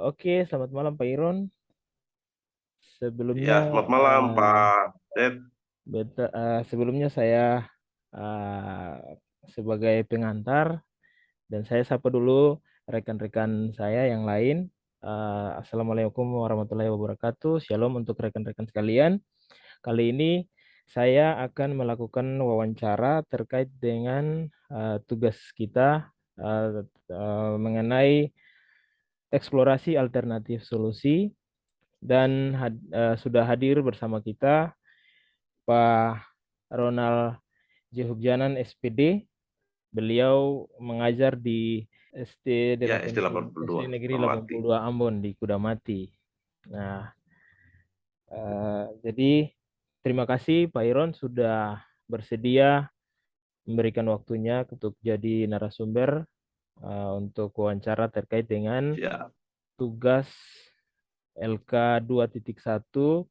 Oke, selamat malam Pak Iron. Ya, Sebelumnya, selamat malam Pak Ded. sebelumnya saya eh, sebagai pengantar dan saya sapa dulu rekan-rekan saya yang lain. Assalamualaikum warahmatullahi wabarakatuh. Shalom untuk rekan-rekan sekalian. Kali ini saya akan melakukan wawancara terkait dengan tugas kita mengenai eksplorasi alternatif solusi dan sudah hadir bersama kita Pak Ronald Jehubjanan SPD. Beliau mengajar di Ya, SD 82 Negeri Amati. 82 Ambon di Kudamati. Nah, jadi terima kasih Pak Iron sudah bersedia memberikan waktunya untuk jadi narasumber untuk wawancara terkait dengan Ya, tugas LK 2.1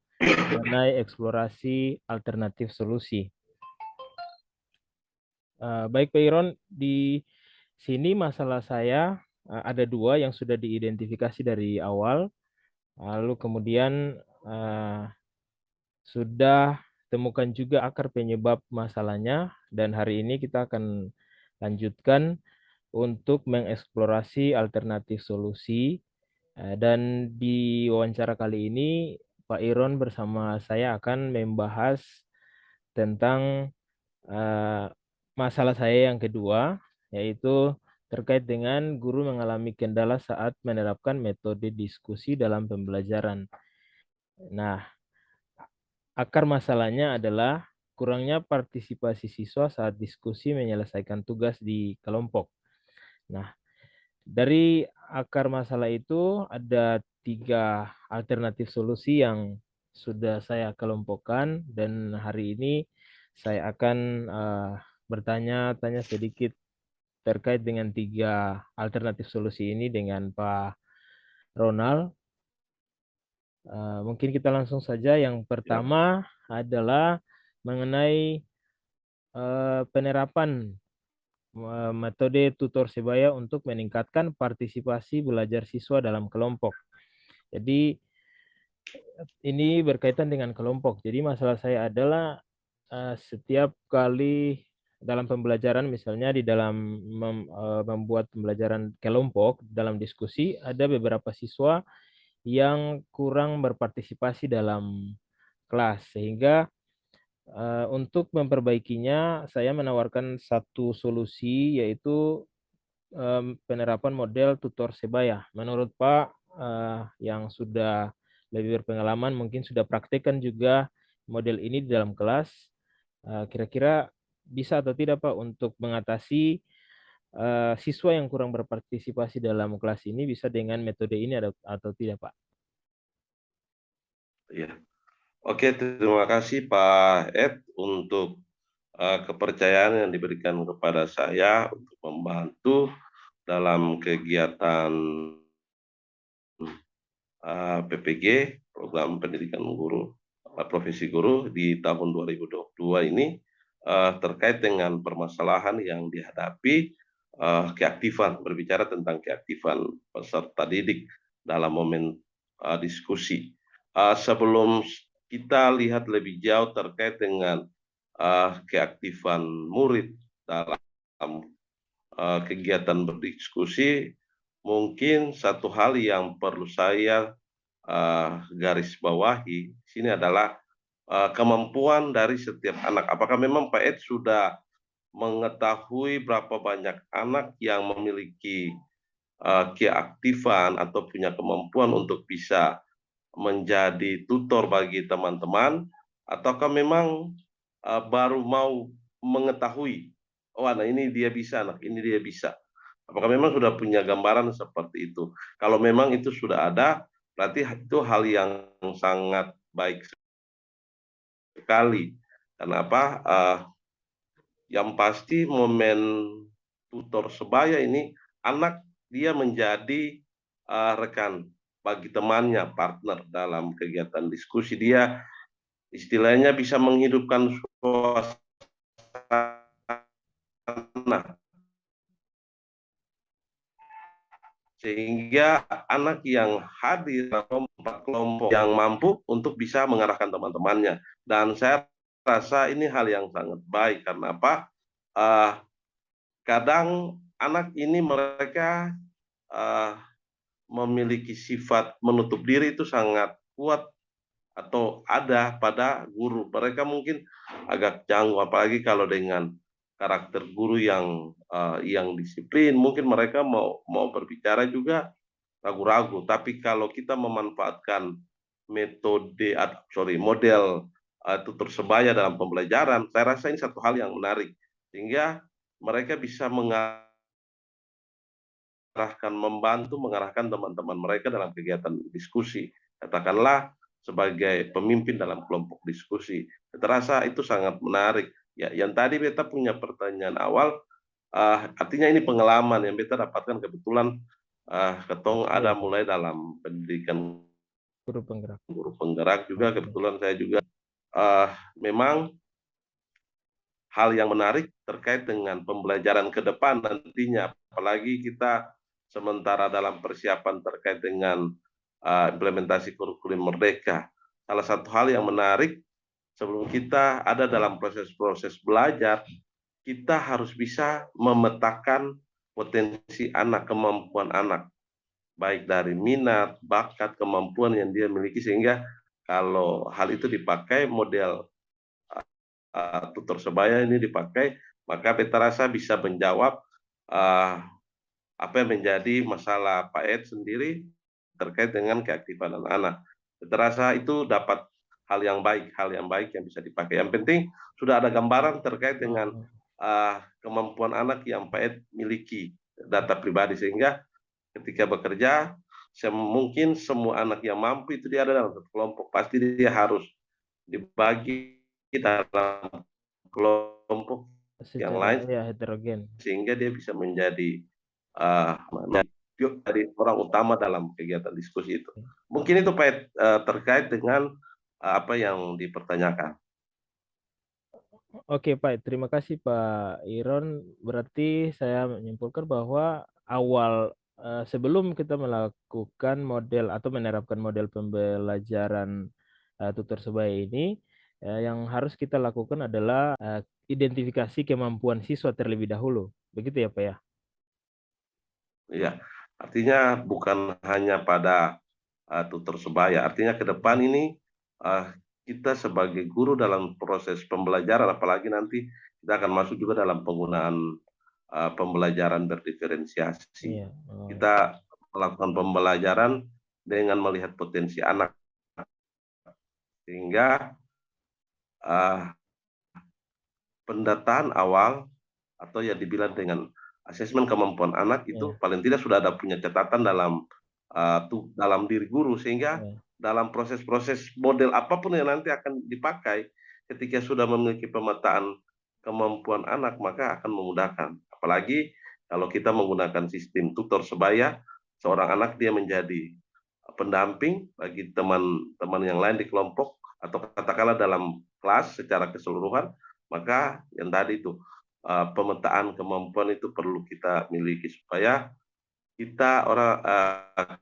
mengenai eksplorasi alternatif solusi. Baik Pak Iron, di sini masalah saya ada dua yang sudah diidentifikasi dari awal, lalu kemudian sudah temukan juga akar penyebab masalahnya, dan hari ini kita akan lanjutkan untuk mengeksplorasi alternatif solusi. Dan di wawancara kali ini, Pak Iron bersama saya akan membahas tentang eh, masalah saya yang kedua, yaitu terkait dengan guru mengalami kendala saat menerapkan metode diskusi dalam pembelajaran. Nah, akar masalahnya adalah kurangnya partisipasi siswa saat diskusi menyelesaikan tugas di kelompok. Nah, dari akar masalah itu ada tiga alternatif solusi yang sudah saya kelompokkan, dan hari ini saya akan bertanya-tanya sedikit terkait dengan tiga alternatif solusi ini dengan Pak Ronald. Mungkin kita langsung saja. Yang ya, pertama adalah mengenai penerapan metode tutor sebaya untuk meningkatkan partisipasi belajar siswa dalam kelompok. Jadi ini berkaitan dengan kelompok. Jadi masalah saya adalah setiap kali dalam pembelajaran, misalnya di dalam membuat pembelajaran kelompok dalam diskusi, ada beberapa siswa yang kurang berpartisipasi dalam kelas, sehingga untuk memperbaikinya saya menawarkan satu solusi, yaitu penerapan model tutor sebaya. Menurut Pak yang sudah lebih berpengalaman, mungkin sudah praktekkan juga model ini di dalam kelas. Kira-kira bisa atau tidak Pak untuk mengatasi siswa yang kurang berpartisipasi dalam kelas ini, bisa dengan metode ini atau tidak Pak? ya. Oke, terima kasih Pak Ed untuk kepercayaan yang diberikan kepada saya untuk membantu dalam kegiatan PPG, Program Pendidikan Guru, Profesi Guru di tahun 2022 ini terkait dengan permasalahan yang dihadapi keaktifan, berbicara tentang keaktifan peserta didik dalam momen diskusi. Sebelum kita lihat lebih jauh terkait dengan keaktifan murid dalam kegiatan berdiskusi, mungkin satu hal yang perlu saya garis bawahi di sini adalah kemampuan dari setiap anak. Apakah memang Pak Ed sudah mengetahui berapa banyak anak yang memiliki keaktifan atau punya kemampuan untuk bisa menjadi tutor bagi teman-teman, ataukah memang baru mau mengetahui, oh anak ini dia bisa, anak ini dia bisa. Apakah memang sudah punya gambaran seperti itu? Kalau memang itu sudah ada, berarti itu hal yang sangat baik sekali. Kenapa? Yang pasti momen tutor sebaya ini, anak dia menjadi rekan bagi temannya, partner dalam kegiatan diskusi. Dia istilahnya bisa menghidupkan suasana, sehingga anak yang hadir dalam kelompok yang mampu untuk bisa mengarahkan teman-temannya. Dan saya rasa ini hal yang sangat baik karena apa? Uh, Kadang anak ini mereka uh, memiliki sifat menutup diri itu sangat kuat atau ada pada guru. Mereka mungkin agak canggung, apalagi kalau dengan karakter guru yang disiplin, mungkin mereka mau berbicara juga ragu-ragu. Tapi kalau kita memanfaatkan model tutur sebaya dalam pembelajaran, saya rasa ini satu hal yang menarik sehingga mereka bisa membantu mengarahkan teman-teman mereka dalam kegiatan diskusi. Katakanlah sebagai pemimpin dalam kelompok diskusi. Terasa itu sangat menarik. Ya, yang tadi beta punya pertanyaan awal, artinya ini pengalaman yang beta dapatkan kebetulan, ketong Iya, ada Pak. mulai dalam pendidikan Guru penggerak. guru penggerak juga, Oke. kebetulan saya juga memang hal yang menarik terkait dengan pembelajaran ke depan nantinya, apalagi kita sementara dalam persiapan terkait dengan implementasi kurikulum merdeka. Salah satu hal yang menarik sebelum kita ada dalam proses-proses belajar, kita harus bisa memetakan potensi anak, kemampuan anak, baik dari minat, bakat, kemampuan yang dia miliki, sehingga kalau hal itu dipakai model tutor sebaya ini dipakai, maka beta rasa bisa menjawab uh, apa yang menjadi masalah Pak Ed sendiri terkait dengan keaktifan anak-anak. Beta rasa itu dapat hal yang baik yang bisa dipakai. Yang penting sudah ada gambaran terkait dengan kemampuan anak yang Pak Ed miliki, data pribadi, sehingga ketika bekerja mungkin semua anak yang mampu itu dia ada dalam satu kelompok, pasti dia harus dibagi dalam kelompok yang Secara lain ya heterogen. sehingga dia bisa menjadi uh, dari orang utama dalam kegiatan diskusi itu. Mungkin itu Pak terkait dengan apa yang dipertanyakan. Oke, Pak. Terima kasih, Pak Iron. Berarti saya menyimpulkan bahwa sebelum kita melakukan model atau menerapkan model pembelajaran tutor sebaya ini, yang harus kita lakukan adalah identifikasi kemampuan siswa terlebih dahulu. Begitu ya, Pak ya? Ya, artinya bukan hanya pada tutor sebaya. Artinya ke depan ini uh, kita sebagai guru dalam proses pembelajaran, apalagi nanti kita akan masuk juga dalam penggunaan pembelajaran berdiferensiasi. Iya. Oh, Kita melakukan pembelajaran dengan melihat potensi anak, sehingga uh, pendataan awal atau yang dibilang dengan asesmen kemampuan anak itu iya, paling tidak sudah ada punya catatan dalam diri guru, sehingga iya, dalam proses-proses model apapun yang nanti akan dipakai ketika sudah memiliki pemetaan kemampuan anak maka akan memudahkan, apalagi kalau kita menggunakan sistem tutor sebaya, seorang anak dia menjadi pendamping bagi teman-teman yang lain di kelompok atau katakanlah dalam kelas secara keseluruhan, maka yang tadi itu pemetaan kemampuan itu perlu kita miliki supaya kita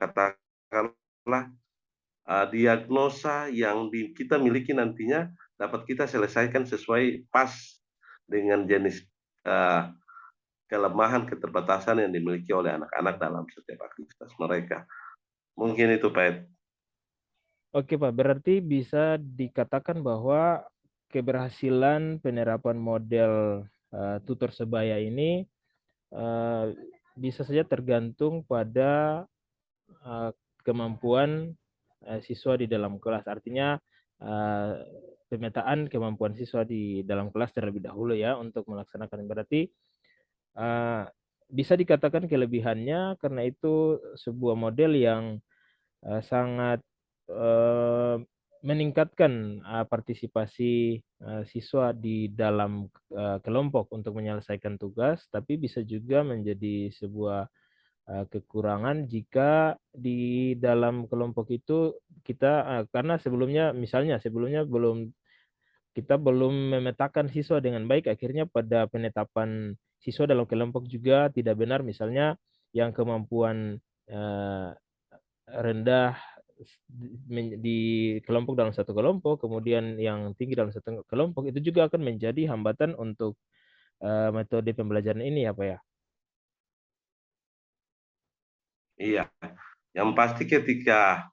katakanlah diagnosa yang kita miliki nantinya dapat kita selesaikan sesuai pas dengan jenis uh, kelemahan keterbatasan yang dimiliki oleh anak-anak dalam setiap aktivitas mereka. Mungkin itu Pak. oke, Pak. Berarti bisa dikatakan bahwa keberhasilan penerapan model tutor sebaya ini eh, bisa saja tergantung pada eh, kemampuan siswa di dalam kelas. Artinya eh, pemetaan kemampuan siswa di dalam kelas terlebih dahulu ya untuk melaksanakan. Berarti eh, bisa dikatakan kelebihannya karena itu sebuah model yang sangat eh, meningkatkan partisipasi siswa di dalam kelompok untuk menyelesaikan tugas, tapi bisa juga menjadi sebuah kekurangan jika di dalam kelompok itu kita karena sebelumnya kita belum memetakan siswa dengan baik, akhirnya pada penetapan siswa dalam kelompok juga tidak benar, misalnya yang kemampuan eh, rendah di kelompok dalam satu kelompok, kemudian yang tinggi dalam satu kelompok, itu juga akan menjadi hambatan untuk metode pembelajaran ini ya Pak ya. Iya, yang pasti ketika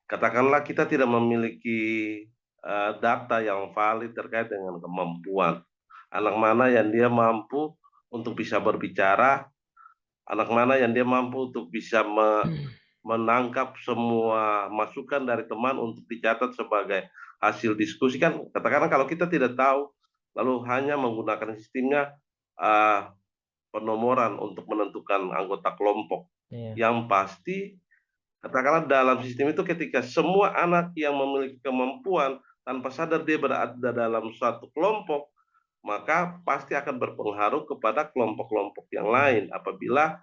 katakanlah kita tidak memiliki data yang valid terkait dengan kemampuan anak mana yang dia mampu untuk bisa berbicara, anak mana yang dia mampu untuk bisa menangkap semua masukan dari teman untuk dicatat sebagai hasil diskusi. Kan katakanlah kalau kita tidak tahu lalu hanya menggunakan sistemnya uh, penomoran untuk menentukan anggota kelompok, Iya. yang pasti katakanlah dalam sistem itu ketika semua anak yang memiliki kemampuan tanpa sadar dia berada dalam suatu kelompok, maka pasti akan berpengaruh kepada kelompok-kelompok yang lain apabila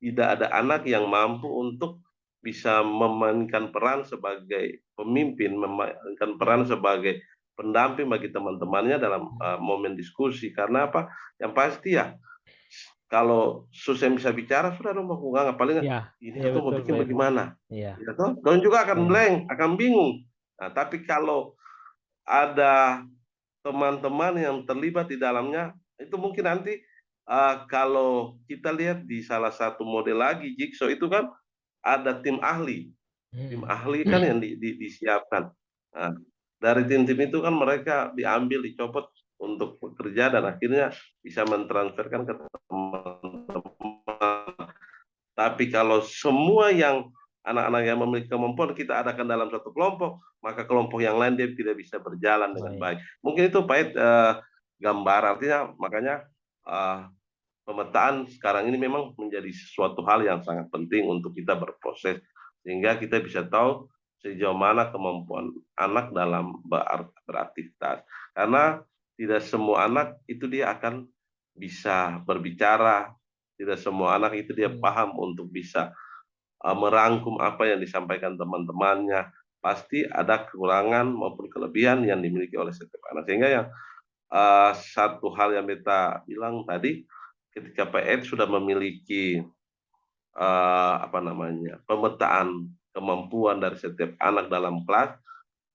tidak ada anak yang mampu untuk bisa memainkan peran sebagai pemimpin, memainkan peran sebagai pendamping bagi teman-temannya dalam momen diskusi. Karena apa? Yang pasti ya, kalau susah bisa bicara sudah dong aku nggak paling Iya, ini iya tuh mau betul bikin Pak Irma. bagaimana, Iya, ya toh, dan juga akan iya, blank, akan bingung. Nah, tapi kalau ada teman-teman yang terlibat di dalamnya, itu mungkin nanti kalau kita lihat di salah satu model lagi jigsaw itu kan ada tim Hmm. ahli kan yang disiapkan. Nah, dari tim-tim itu kan mereka diambil, dicopot untuk bekerja dan akhirnya bisa mentransferkan ke teman-teman. Tapi kalau semua yang anak-anak yang memiliki kemampuan kita adakan dalam satu kelompok, maka kelompok yang lain dia tidak bisa berjalan dengan Baik. baik. Mungkin itu Pak gambar, artinya makanya uh, pemetaan sekarang ini memang menjadi sesuatu hal yang sangat penting untuk kita berproses sehingga kita bisa tahu sejauh mana kemampuan anak dalam beraktivitas. Karena tidak semua anak itu dia akan bisa berbicara, tidak semua anak itu dia Hmm. paham untuk bisa merangkum apa yang disampaikan teman-temannya. Pasti ada kekurangan maupun kelebihan yang dimiliki oleh setiap anak. Sehingga yang satu hal yang Beta bilang tadi, ketika PN sudah memiliki apa namanya pemetaan kemampuan dari setiap anak dalam kelas,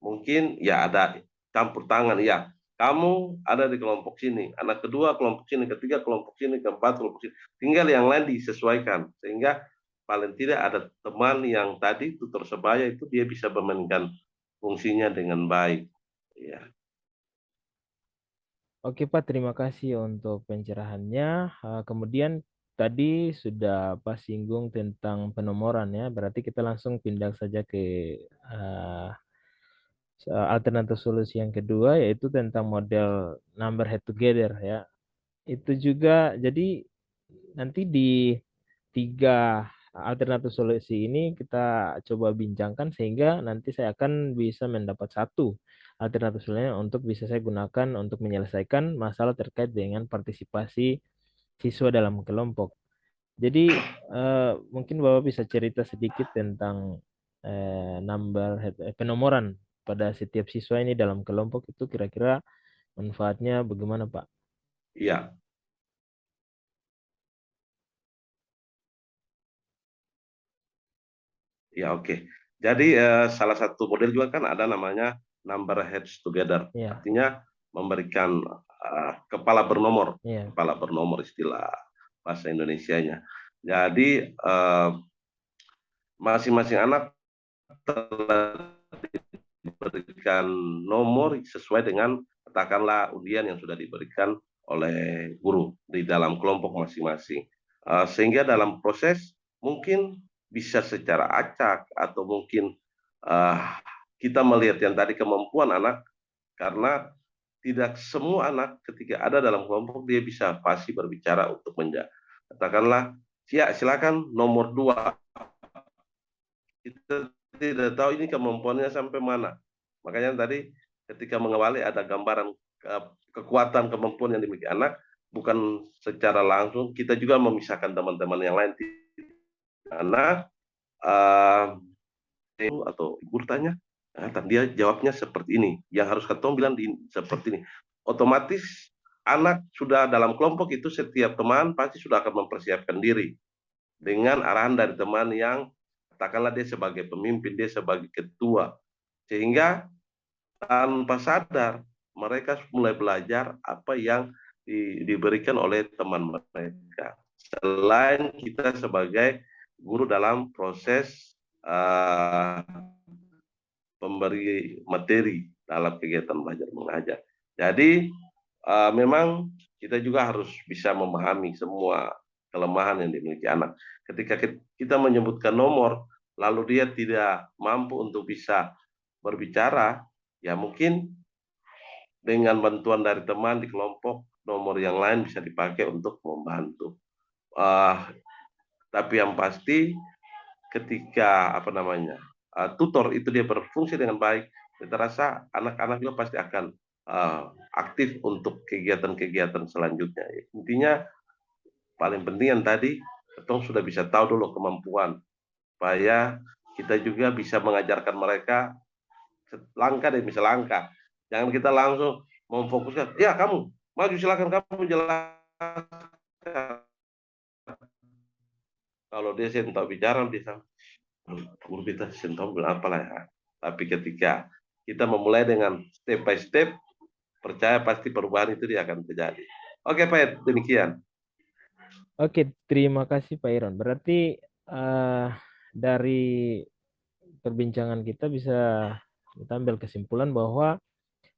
mungkin ya ada campur tangan ya. Kamu ada di kelompok sini, anak kedua kelompok sini, ketiga kelompok sini, keempat kelompok sini. Tinggal yang lain disesuaikan sehingga paling tidak ada teman yang tadi tutor sebaya itu dia bisa memainkan fungsinya dengan baik. Ya, Oke Pak, terima kasih untuk pencerahannya. Kemudian tadi sudah Pak singgung tentang penomoran ya, berarti kita langsung pindah saja ke eh, alternatif solusi yang kedua, yaitu tentang model number head together ya. Itu juga, jadi nanti di tiga alternatif solusi ini kita coba bincangkan sehingga nanti saya akan bisa mendapat satu alternatif solusinya untuk bisa saya gunakan untuk menyelesaikan masalah terkait dengan partisipasi siswa dalam kelompok. Jadi mungkin Bapak bisa cerita sedikit tentang penomoran pada setiap siswa ini dalam kelompok itu kira-kira manfaatnya bagaimana Pak? iya, ya oke. Jadi salah satu model juga kan ada namanya number heads together. Iya, Artinya memberikan iya, kepala bernomor istilah bahasa Indonesianya. Jadi masing-masing anak telah diberikan nomor sesuai dengan katakanlah undian yang sudah diberikan oleh guru di dalam kelompok masing-masing. Sehingga dalam proses mungkin bisa secara acak atau mungkin uh, kita melihat yang tadi kemampuan anak, karena tidak semua anak ketika ada dalam kelompok dia bisa pasti berbicara untuk menjadi katakanlah ya silakan nomor dua, kita tidak tahu ini kemampuannya sampai mana. Makanya tadi ketika mengawali ada gambaran kekuatan kemampuan yang dimiliki anak, bukan secara langsung kita juga memisahkan teman-teman yang lain. Karena uh, atau guru tanya, dia jawabnya seperti ini. Yang harus ketemu bilang seperti ini. Otomatis anak sudah dalam kelompok itu setiap teman pasti sudah akan mempersiapkan diri. dengan arahan dari teman yang katakanlah dia sebagai pemimpin, dia sebagai ketua, sehingga tanpa sadar mereka mulai belajar apa yang diberikan oleh teman mereka. Selain kita sebagai guru dalam proses pemberi materi dalam kegiatan belajar mengajar. Jadi memang kita juga harus bisa memahami semua kelemahan yang dimiliki anak. Ketika kita menyebutkan nomor, lalu dia tidak mampu untuk bisa berbicara, ya mungkin dengan bantuan dari teman di kelompok, nomor yang lain bisa dipakai untuk membantu. Tapi yang pasti ketika tutor itu dia berfungsi dengan baik, kita rasa anak-anak juga pasti akan aktif untuk kegiatan-kegiatan selanjutnya. Intinya paling penting yang tadi kita sudah bisa tahu dulu kemampuan supaya kita juga bisa mengajarkan mereka langkah demi selangkah. Jangan kita langsung memfokuskan, ya kamu maju silakan kamu jelaskan. Kalau dia sentak bicara bisa guru kita sentak bilang apalah ya. Tapi ketika kita memulai dengan step by step, percaya pasti perubahan itu dia akan terjadi. Oke Pak Ed, demikian. Oke, terima kasih Pak Iron. Berarti dari perbincangan kita bisa kita ambil kesimpulan bahwa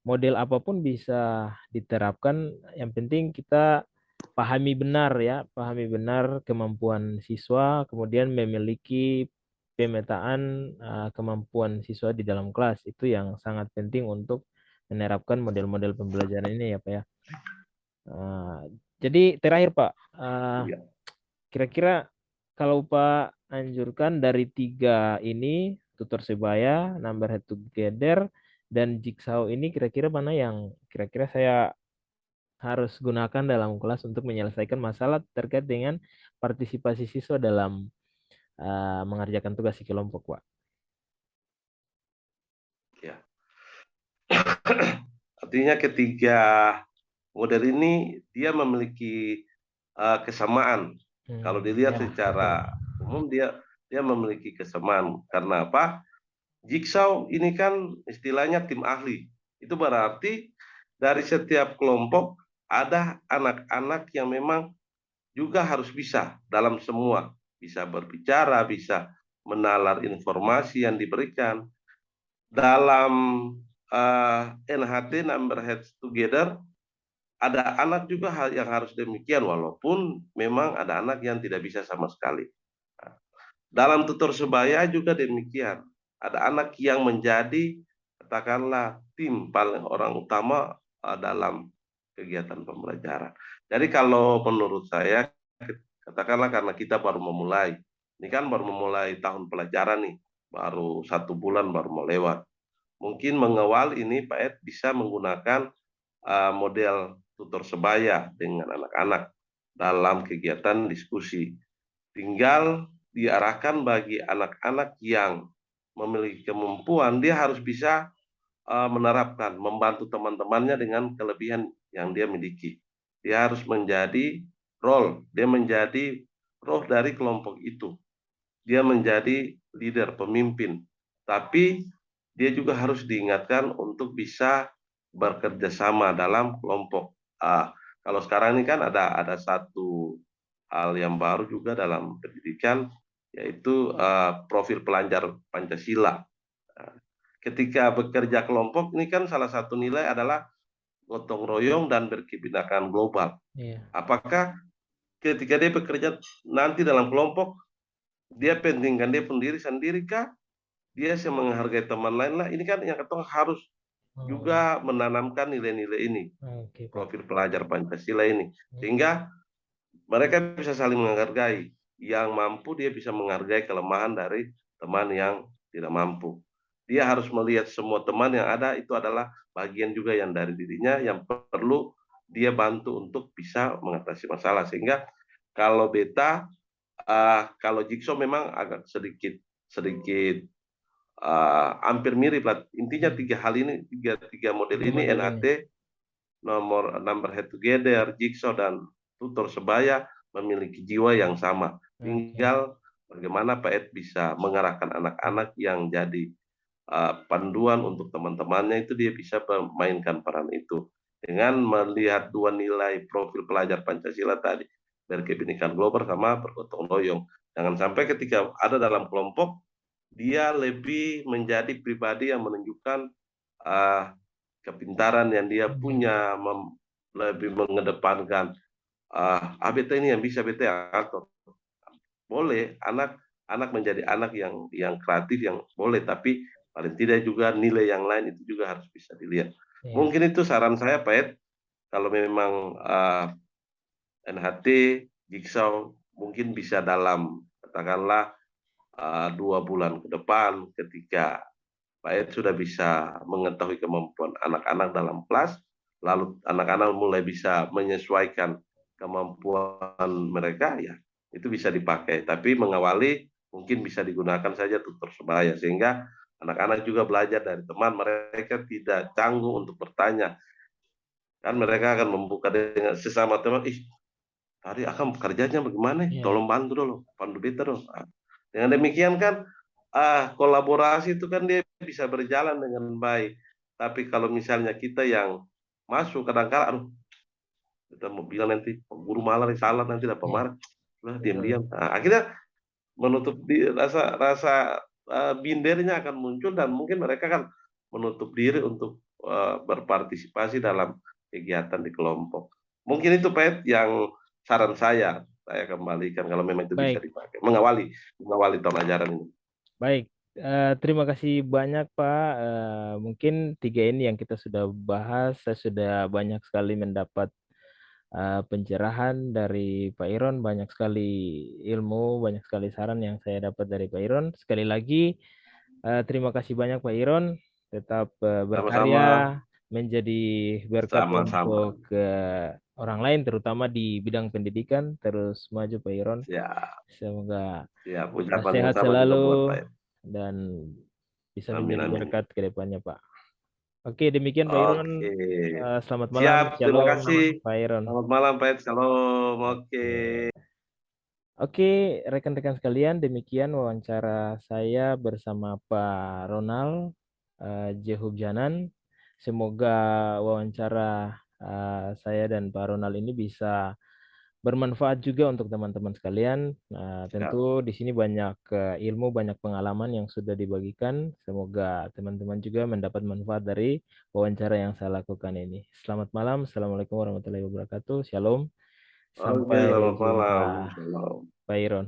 model apapun bisa diterapkan. Yang penting kita pahami benar ya, pahami benar kemampuan siswa, kemudian memiliki pemetaan kemampuan siswa di dalam kelas. Itu yang sangat penting untuk menerapkan model-model pembelajaran ini ya Pak ya. Uh, jadi terakhir Pak, Ya. kira-kira kalau Pak anjurkan dari tiga ini, tutor sebaya, number head together, dan jigsaw ini kira-kira mana yang kira-kira saya harus gunakan dalam kelas untuk menyelesaikan masalah terkait dengan partisipasi siswa dalam mengerjakan tugas di kelompok, Pak? Ya. Artinya ketiga model ini dia memiliki kesamaan. Kalau dilihat Ya, betul. secara umum dia memiliki kesamaan. Karena apa? Jigsaw ini kan istilahnya tim ahli. Itu berarti dari setiap kelompok ada anak-anak yang memang juga harus bisa dalam semua. Bisa berbicara, bisa menalar informasi yang diberikan. Dalam NHT, Number Heads Together, ada anak juga yang harus demikian, walaupun memang ada anak yang tidak bisa sama sekali. Dalam tutor sebaya juga demikian. Ada anak yang menjadi katakanlah tim paling orang utama dalam kegiatan pembelajaran. Jadi kalau menurut saya katakanlah karena kita baru memulai, ini kan baru memulai tahun pelajaran nih, baru 1 bulan baru mau lewat. Mungkin mengawal ini Pak Ed bisa menggunakan model tutor sebaya dengan anak-anak dalam kegiatan diskusi. Tinggal diarahkan bagi anak-anak yang memiliki kemampuan, dia harus bisa menerapkan, membantu teman-temannya dengan kelebihan yang dia miliki. Dia harus menjadi dia menjadi roh dari kelompok itu. Dia menjadi leader, pemimpin. Tapi dia juga harus diingatkan untuk bisa bekerja sama dalam kelompok. Kalau sekarang ini kan ada satu hal yang baru juga dalam pendidikan, yaitu profil pelajar Pancasila. Ketika bekerja kelompok ini kan salah satu nilai adalah gotong royong dan berkebinekaan global. Iya. Apakah ketika dia bekerja nanti dalam kelompok, dia pentingkan dia sendiri kah? Dia menghargai teman lain lah. Ini kan yang kita harus Oh, juga menanamkan nilai-nilai ini, oke, Pak. profil pelajar Pancasila ini, Hmm. sehingga mereka bisa saling menghargai. Yang mampu dia bisa menghargai kelemahan dari teman yang tidak mampu. Dia harus melihat semua teman yang ada itu adalah bagian juga yang dari dirinya yang perlu dia bantu untuk bisa mengatasi masalah. Sehingga kalau beta, kalau jigsaw memang agak sedikit sedikit hampir mirip lah. Intinya Hmm. tiga hal ini, tiga model Tiga ini, model ini. NHT, number head together, jigsaw dan tutor sebaya, memiliki jiwa yang sama. Oke. Tinggal bagaimana Pak Ed bisa mengarahkan anak-anak yang jadi panduan untuk teman-temannya, itu dia bisa memainkan peran itu dengan melihat dua nilai profil pelajar Pancasila tadi, berkebinekaan global sama bergotong royong. Jangan sampai ketika ada dalam kelompok dia lebih menjadi pribadi yang menunjukkan uh, kepintaran yang dia punya, lebih mengedepankan ABT ini yang bisa BT atau boleh anak menjadi anak yang kreatif, yang boleh, tapi paling tidak juga nilai yang lain itu juga harus bisa dilihat. Iya. Mungkin itu saran saya Pak Ed, kalau memang NHT Jigsaw mungkin bisa dalam katakanlah 2 bulan ke depan, ketika Pak Ed sudah bisa mengetahui kemampuan anak-anak dalam kelas, lalu anak-anak mulai bisa menyesuaikan kemampuan mereka, ya itu bisa dipakai. Tapi mengawali mungkin bisa digunakan saja tutor sebaya, sehingga anak-anak juga belajar dari teman, mereka tidak canggung untuk bertanya. Kan mereka akan membuka dengan sesama teman, ih tadi akan kerjanya bagaimana? Iya. Tolong bantu dulu, pandu beta dong. Nah, dengan demikian kan kolaborasi itu kan dia bisa berjalan dengan baik. Tapi kalau misalnya kita yang masuk kadang-kadang, aduh, kita mau bilang nanti guru malah salah, nanti dapat Iya. marah, lah Betul. diam-diam. Nah, akhirnya menutup di rasa rasa bindernya akan muncul, dan mungkin mereka kan menutup diri untuk berpartisipasi dalam kegiatan di kelompok. Mungkin itu Pak yang saran saya kembalikan kalau memang itu bisa Baik. dipakai mengawali mengawali pembelajaran ini. Baik, terima kasih banyak Pak. Mungkin tiga ini yang kita sudah bahas, saya sudah banyak sekali mendapat pencerahan dari Pak Iron, banyak sekali ilmu, banyak sekali saran yang saya dapat dari Pak Iron. Sekali lagi, terima kasih banyak Pak Iron, tetap berkarya, Sama-sama, menjadi berkat sama-sama. untuk orang lain, terutama di bidang pendidikan. Terus maju Pak Iron. Siap, Semoga siap. Ucapan yang sehat sama juga buat selalu Pak. dan bisa Amin, menjadi amin. berkat ke depannya, Pak. Oke, demikian Pak Iron. Oke. Selamat malam. Siap, terima Shalom, kasih. Pak Iron. Selamat malam, Pak. Shalom. Oke. Oke. Oke, rekan-rekan sekalian, demikian wawancara saya bersama Pak Ronald Jehub Janan. Semoga wawancara saya dan Pak Ronald ini bisa bermanfaat juga untuk teman-teman sekalian. Nah, Siap. tentu di sini banyak ilmu, banyak pengalaman yang sudah dibagikan. Semoga teman-teman juga mendapat manfaat dari wawancara yang saya lakukan ini. Selamat malam. Assalamualaikum warahmatullahi wabarakatuh. Shalom. Oke, Sampai selamat malam. jumpa, Shalom. Pak Iron.